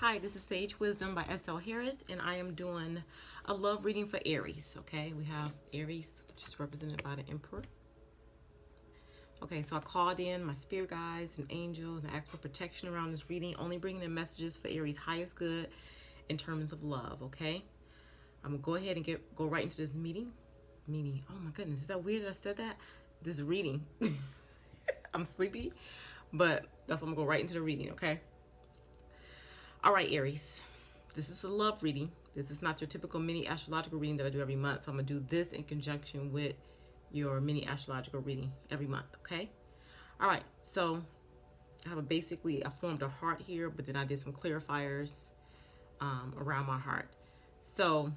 Hi, this is Sage Wisdom by Harris, and I am doing a love reading for Aries. Okay, we have Aries, which is represented by the Emperor. Okay, so I called in my spirit guides and angels and asked for protection around this reading, only bringing in messages for Aries' highest good in terms of love. Okay, I'm gonna go ahead and go right into this meeting. Oh my goodness, is that weird that I said that? This reading. I'm sleepy, but that's what I'm gonna go right into the reading. Okay. All right, Aries. This is a love reading. This is not your typical mini astrological reading that I do every month. So I'm going to do this in conjunction with your mini astrological reading every month, okay? All right, so I formed a heart here, but then I did some clarifiers around my heart. So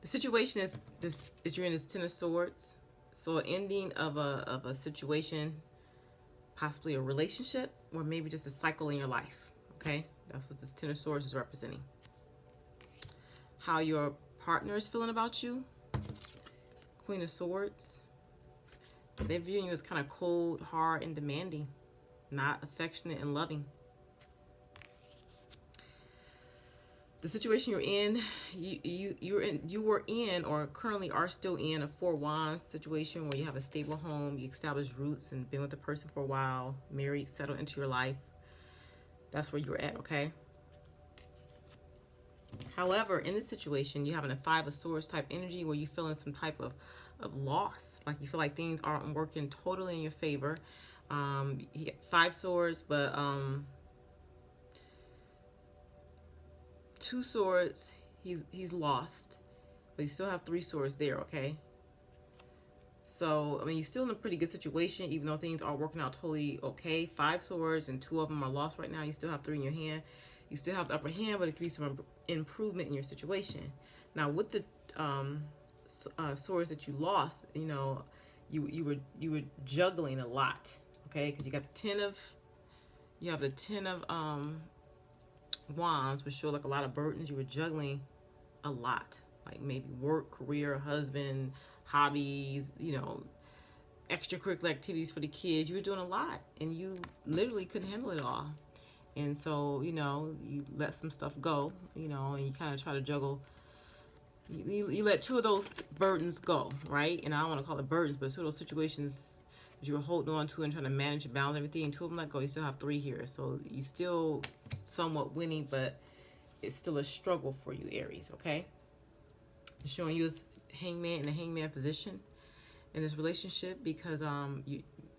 the situation is that you're in this Ten of Swords. So an ending of a situation, possibly a relationship, or maybe just a cycle in your life. Okay, that's what this Ten of Swords is representing. How your partner is feeling about you. Queen of Swords. They're viewing you as kind of cold, hard, and demanding, not affectionate and loving. The situation you're in, you were in or currently are still in a Four Wands situation where you have a stable home, you established roots and been with the person for a while, married, settled into your life. That's where you're at, okay? However, in this situation, you're having a Five of Swords type energy where you're feeling some type of loss. Like you feel like things aren't working totally in your favor. You get Five Swords, but Two Swords, he's lost. But you still have Three Swords there, okay? So, I mean, you're still in a pretty good situation, even though things aren't working out totally okay. Five Swords and two of them are lost right now. You still have three in your hand. You still have the upper hand, but it could be some improvement in your situation. Now, with the swords that you lost, you know, you were juggling a lot, okay? Because you got the ten of wands, which show like a lot of burdens. You were juggling a lot, like maybe work, career, husband, hobbies, you know, extracurricular activities for the kids. You were doing a lot, and you literally couldn't handle it all. And so, you know, you let some stuff go, you know, and you kind of try to juggle. You let two of those burdens go, right? And I don't want to call it burdens, but two of those situations that you were holding on to and trying to manage and balance everything, and two of them let go. You still have three here. So you still somewhat winning, but it's still a struggle for you, Aries, okay? It's showing you as hangman in the hangman position in this relationship because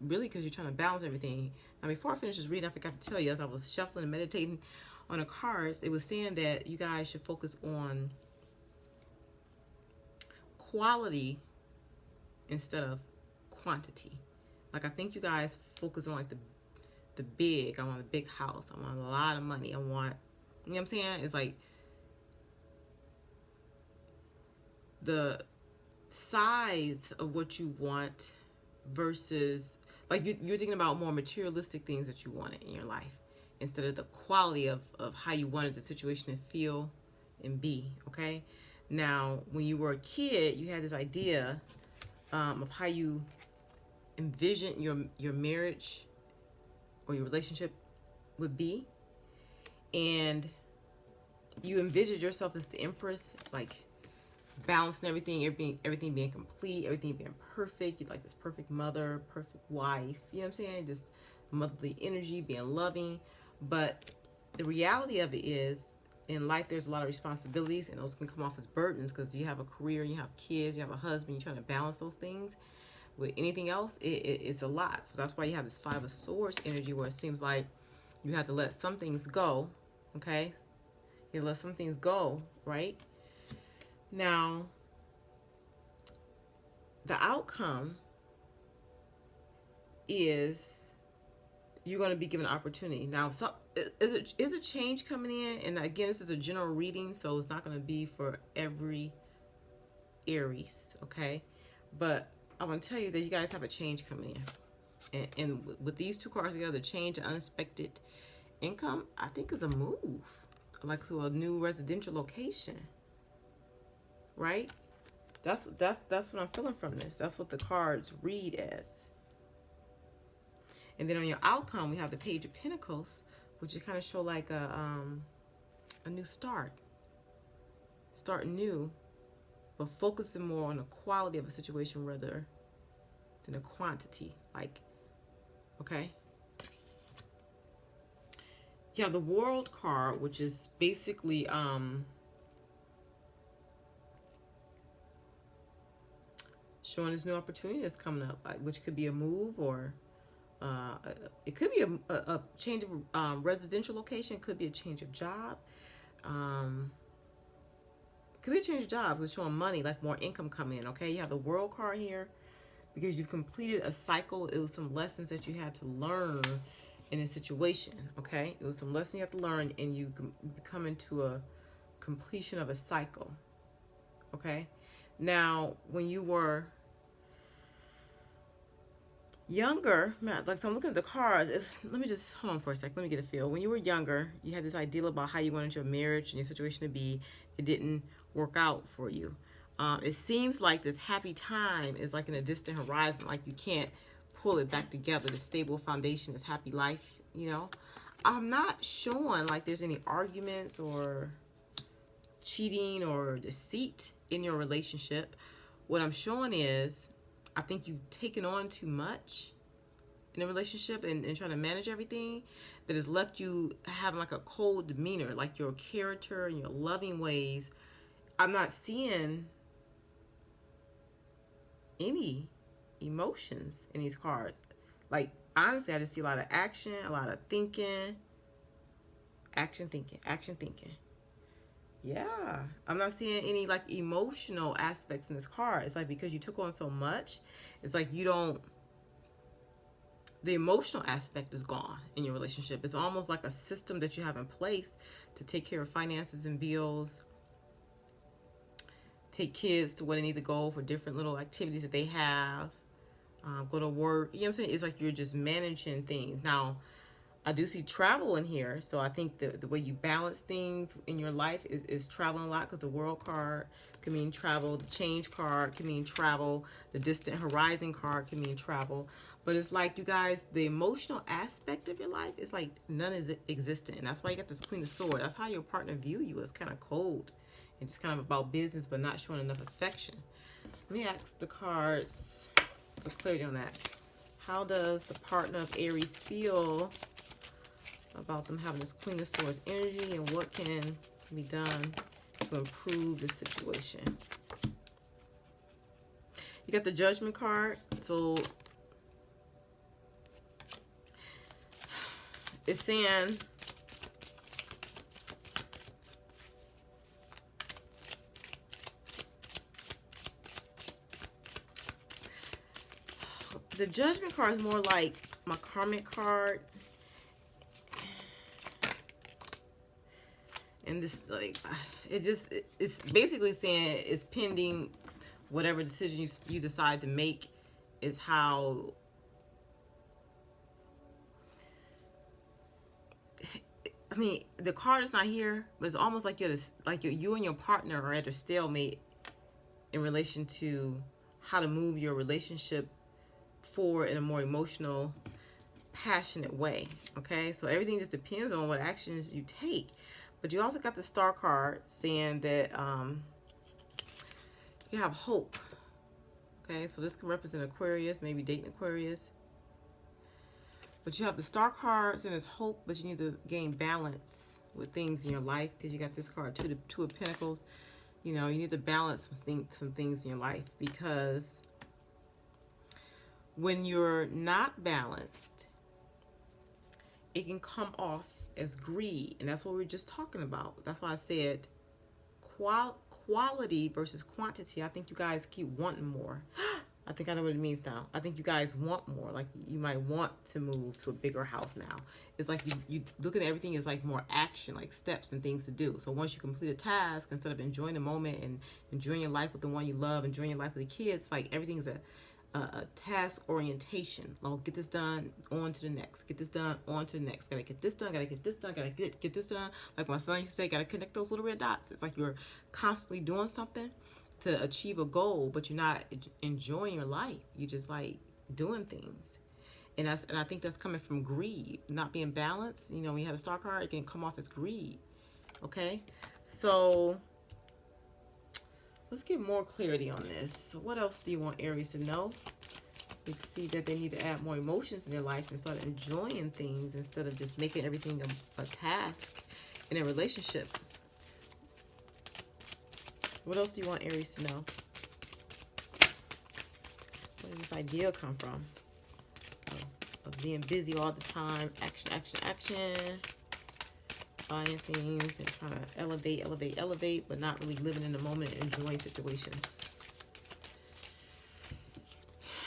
because you're trying to balance everything. Now, before I finish this reading, I forgot to tell you, as I was shuffling and meditating on the cards, it was saying that you guys should focus on quality instead of quantity. Like, I think you guys focus on like the big. I want a big house. I want a lot of money. I want, you know what I'm saying? It's like the size of what you want versus like you're thinking about more materialistic things that you wanted in your life instead of the quality of how you wanted the situation to feel and be, okay? Now, when you were a kid, you had this idea of how you envisioned your marriage or your relationship would be, and you envisioned yourself as the Empress, like balancing everything being complete, everything being perfect. You're like this perfect mother, perfect wife, you know what I'm saying? Just motherly energy, being loving. But the reality of it is, in life, there's a lot of responsibilities, and those can come off as burdens because you have a career, you have kids, you have a husband, you're trying to balance those things. With anything else, it's a lot. So that's why you have this Five of Swords energy where it seems like you have to let some things go, okay? You let some things go, right? Now, the outcome is you're going to be given an opportunity. Now, is a change coming in? And again, this is a general reading, so it's not going to be for every Aries, okay? But I want to tell you that you guys have a change coming in. And with these two cards together, change and unexpected income, I think is a move, like to a new residential location, right? That's what I'm feeling from this. That's what the cards read as. And then on your outcome, we have the Page of Pentacles, which is kind of show like a new start. Start new, but focusing more on the quality of a situation rather than the quantity. Like, okay. Yeah, the World card, which is basically showing this new opportunity that's coming up, which could be a move, or it could be a change of residential location. It could be a change of job. Could be a change of jobs. It's showing money, like more income coming in. Okay, you have the World card here because you've completed a cycle. It was some lessons that you had to learn in a situation. Okay, it was some lessons you have to learn, and you come into a completion of a cycle. Okay, now when you were younger, like, so I'm looking at the cards. Let me just hold on for a sec. Let me get a feel. When you were younger, you had this ideal about how you wanted your marriage and your situation to be. It didn't work out for you. It seems like this happy time is like in a distant horizon. Like you can't pull it back together. The stable foundation is happy life. You know, I'm not showing like there's any arguments or cheating or deceit in your relationship. What I'm showing is, I think you've taken on too much in a relationship and trying to manage everything that has left you having like a cold demeanor, like your character and your loving ways. I'm not seeing any emotions in these cards. Like, honestly, I just see a lot of action, a lot of thinking, action, thinking, action, thinking. Yeah, I'm not seeing any like emotional aspects in this card. It's like because you took on so much, it's like you don't, the emotional aspect is gone in your relationship. It's almost like a system that you have in place to take care of finances and bills, take kids to where they need to go for different little activities that they have, go to work. You know what I'm saying? It's like you're just managing things. Now, I do see travel in here, so I think the way you balance things in your life is traveling a lot, because the World card can mean travel, the Change card can mean travel, the Distant Horizon card can mean travel. But it's like, you guys, the emotional aspect of your life is like none is existent, and that's why you got this Queen of Swords. That's how your partner view you. It's kind of cold. It's kind of about business, but not showing enough affection. Let me ask the cards for clarity on that. How does the partner of Aries feel about them having this Queen of Swords energy, and what can be done to improve the situation? You got the Judgment card. So it's saying the Judgment card is more like my karmic card. And this, like, it's basically saying it's pending whatever decision you decide to make, is how, I mean, the card is not here, but it's almost like you and your partner are at a stalemate in relation to how to move your relationship forward in a more emotional, passionate way. Okay, so everything just depends on what actions you take. But you also got the Star card saying that you have hope. Okay, so this can represent Aquarius, maybe dating Aquarius. But you have the Star card saying there's hope, but you need to gain balance with things in your life, because you got this card, Two of Pentacles. You know, you need to balance some things in your life, because when you're not balanced, it can come off as greed, and that's what we were just talking about. That's why I said quality versus quantity. I think you guys keep wanting more. I think I know what it means now. I think you guys want more. Like, you might want to move to a bigger house now. It's like you look at everything as like more action, like steps and things to do. So once you complete a task, instead of enjoying the moment and enjoying your life with the one you love, enjoying your life with the kids, like everything's a task orientation. Oh, get this done, on to the next. Get this done, on to the next. Gotta get this done, gotta get this done, gotta get this done. Like my son used to say, gotta connect those little red dots. It's like you're constantly doing something to achieve a goal, but you're not enjoying your life. You just like doing things. And I think that's coming from greed, not being balanced. You know, when you have a star card, it can come off as greed. Okay, so let's get more clarity on this. So what else do you want Aries to know? We can see that they need to add more emotions in their life and start enjoying things instead of just making everything a task in a relationship. What else do you want Aries to know? Where did this idea come from? Of being busy all the time, action, action, action, buying things and trying to elevate, elevate, elevate, but not really living in the moment and enjoying situations.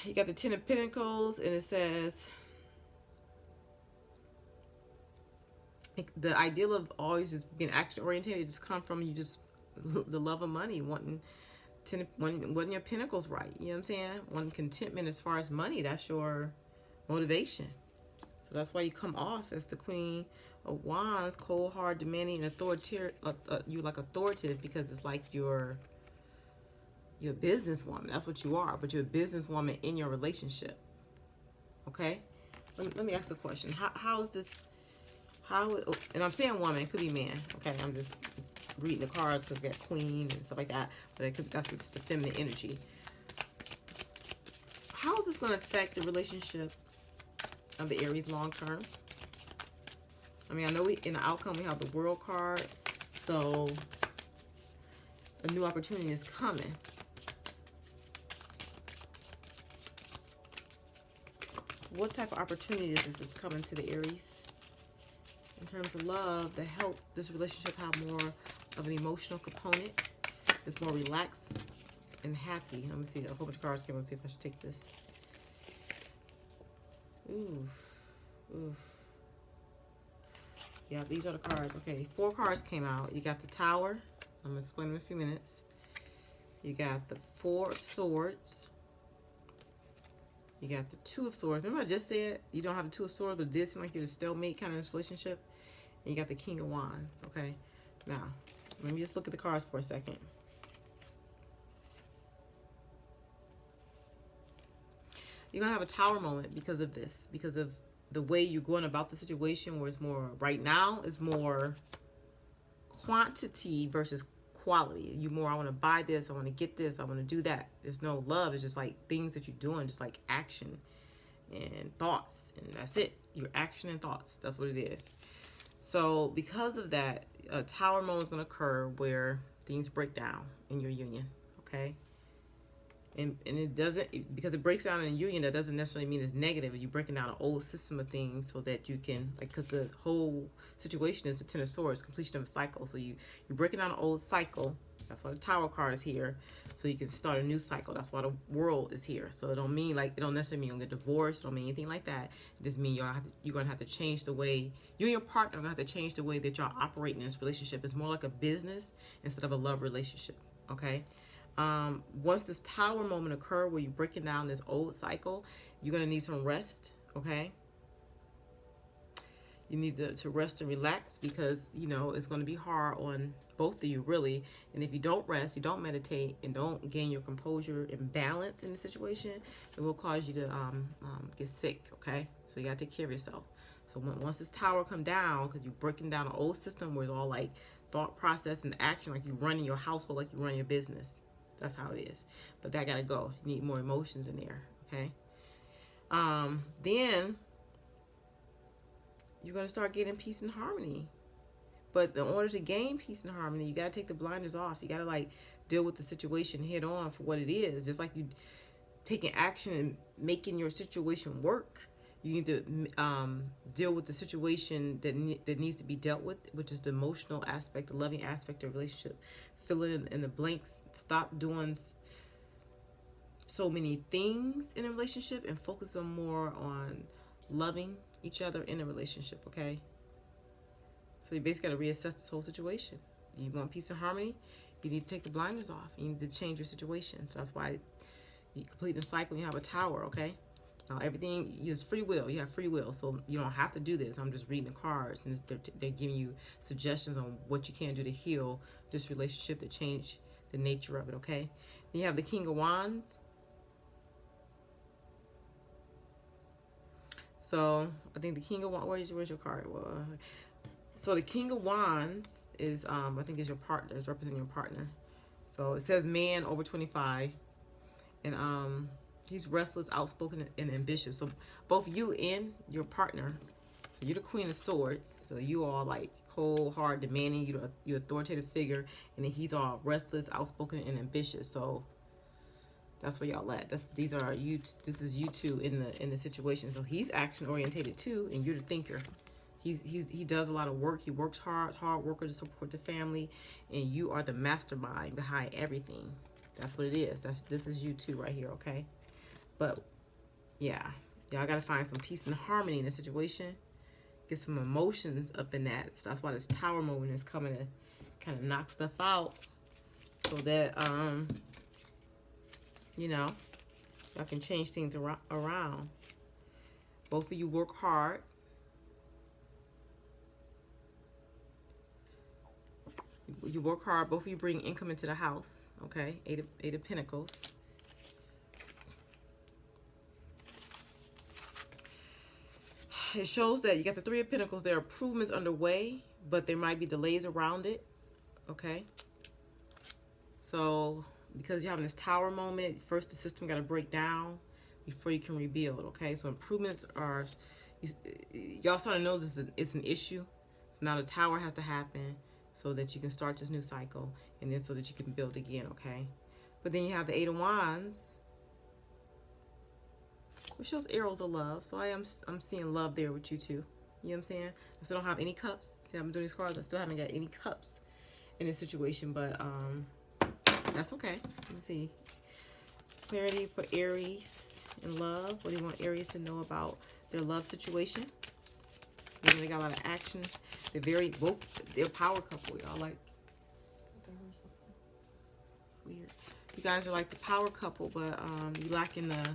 You got the Ten of Pentacles, and it says the ideal of always just being action oriented just come from you just the love of money, wanting your pentacles right. You know what I'm saying? Wanting contentment as far as money. That's your motivation. So that's why you come off as the Queen of Wands, cold, hard, demanding, and authoritative. You're like authoritative because it's like you're a businesswoman. That's what you are. But you're a businesswoman in your relationship. Okay? Let me ask a question. How is this? And I'm saying woman, it could be man. Okay, I'm just reading the cards because we got queen and stuff like that. But that's just the feminine energy. How is this going to affect the relationship of the Aries long term? I mean, I know in the outcome we have the World card, so a new opportunity is coming. What type of opportunities is this coming to the Aries? In terms of love, to help this relationship have more of an emotional component. It's more relaxed and happy. Let me see, a whole bunch of cards came. Let's see if I should take this. Oof. Yeah, these are the cards. Okay, 4 cards came out. You got the Tower. I'm going to explain in a few minutes. You got the 4 of Swords. You got the 2 of Swords. Remember I just said you don't have the 2 of Swords, but it did seem like you're a stalemate kind of this relationship. And you got the King of Wands. Okay, now let me just look at the cards for a second. You're gonna have a Tower moment because of this, because of the way you're going about the situation, where it's more right now is more quantity versus quality. You more, I want to buy this, I want to get this, I want to do that. There's no love. It's just like things that you're doing, just like action and thoughts, and that's it. Your action and thoughts. That's what it is. So because of that, a Tower moment is going to occur where things break down in your union. Okay. And it doesn't, because it breaks down in a union, that doesn't necessarily mean it's negative. You're breaking down an old system of things so that you can, like, because the whole situation is the Ten of Swords, completion of a cycle. So you're breaking down an old cycle. That's why the Tower card is here. So you can start a new cycle. That's why the World is here. So it don't mean, like, it don't necessarily mean you're going to get divorced. It don't mean anything like that. It just means you're going to have to change the way, you and your partner are going to have to change the way that y'all operate in this relationship. It's more like a business instead of a love relationship. Okay? Once this Tower moment occur where you're breaking down this old cycle, you're going to need some rest. Okay? You need to rest and relax, because, you know, it's going to be hard on both of you, really. And if you don't rest, you don't meditate, and don't gain your composure and balance in the situation, it will cause you to get sick. Okay? So you got to take care of yourself. So once this Tower come down, because you're breaking down an old system where it's all like thought process and action, like you running your household, like you run your business. That's how it is. But that got to go. You need more emotions in there. Okay? Then you're going to start getting peace and harmony. But in order to gain peace and harmony, you got to take the blinders off. You got to, like, deal with the situation head on for what it is. Just like you taking action and making your situation work, you need to deal with the situation that needs to be dealt with, which is the emotional aspect, the loving aspect of the relationship. Fill in the blanks. Stop doing so many things in a relationship and focus on more on loving each other in a relationship. Okay? So you basically got to reassess this whole situation. You want peace and harmony, you need to take the blinders off. You need to change your situation. So that's why you complete the cycle. You have a Tower. Okay? Now everything is free will. You have free will, so you don't have to do this. I'm just reading the cards, and they're giving you suggestions on what you can do to heal this relationship, to change the nature of it. Okay? Then you have the King of Wands. So I think the King of Wands, where's your card? Well, so the King of Wands is, I think is your partner, is representing your partner. So it says man over 25. And he's restless, outspoken, and ambitious. So both you and your partner, so you're the Queen of Swords. So you are like cold, hard, demanding. You're authoritative figure, and then he's all restless, outspoken, and ambitious. So that's where y'all at. These are you. This is you two in the situation. So he's action orientated too, and you're the thinker. He does a lot of work. He works hard worker to support the family, and you are the mastermind behind everything. That's what it is. This is you too right here, okay? But yeah, y'all gotta find some peace and harmony in the situation. Get some emotions up in that. So that's why this Tower moment is coming to kind of knock stuff out, so that you know, y'all can change things around. Both of you work hard. You work hard. Both of you bring income into the house. Okay, Eight of Pentacles. It shows that you got the Three of Pentacles. There are improvements underway, but there might be delays around it. Okay. So because you're having this Tower moment, first the system got to break down before you can rebuild. Okay. So improvements are, y'all starting to notice it's an issue. So now the Tower has to happen, so that you can start this new cycle, and then so that you can build again, okay? But then you have the Eight of Wands, which shows arrows of love. So I'm seeing love there with you too. You know what I'm saying? I still don't have any cups. See, I'm doing these cards. I still haven't got any cups in this situation, but that's okay. Let me see. Clarity for Aries in love. What do you want Aries to know about their love situation? You know, they got a lot of action. They're power couple, y'all. Like, it's weird. You guys are like the power couple, but you lacking the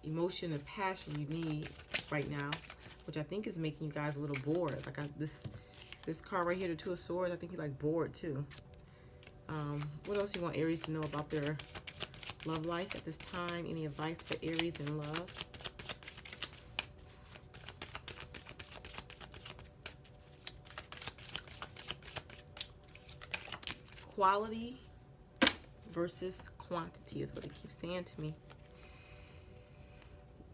emotion and passion you need right now, which I think is making you guys a little bored. Like this card right here, the Two of Swords, I think you like bored too. What else you want Aries to know about their love life at this time? Any advice for Aries in love? Quality versus quantity is what it keeps saying to me.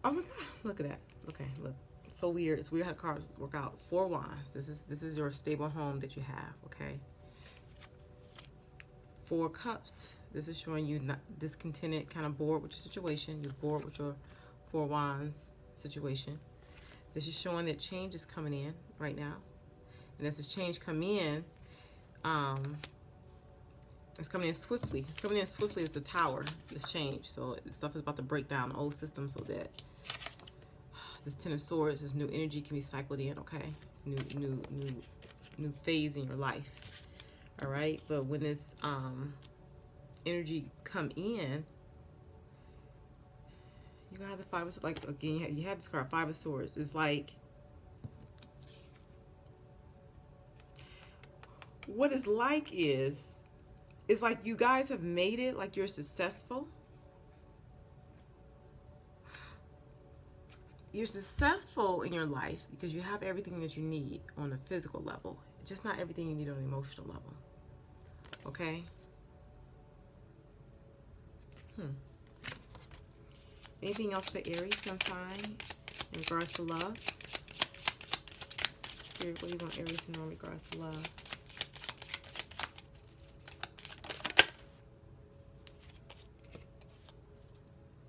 Oh my God, look at that. Okay, look, it's so weird. It's weird how the cards work out. Four Wands. This is your stable home that you have. Okay. Four Cups. This is showing you not discontented, kind of bored with your situation. You're bored with your Four Wands situation. This is showing that change is coming in right now, and as this change come in, it's coming in swiftly. It's coming in swiftly as the Tower. This change. So stuff is about to break down the old system, so that this Ten of Swords, this new energy can be cycled in. Okay, new phase in your life. All right, but when this energy come in, you gotta have the Five of, like, again, you had this card, Five of Swords. It's like, what it's like is, it's like you guys have made it, like you're successful. You're successful in your life because you have everything that you need on a physical level, just not everything you need on an emotional level. Okay? Anything else for Aries, sun sign, in regards to love? Spirit, what do you want Aries to know in regards to love?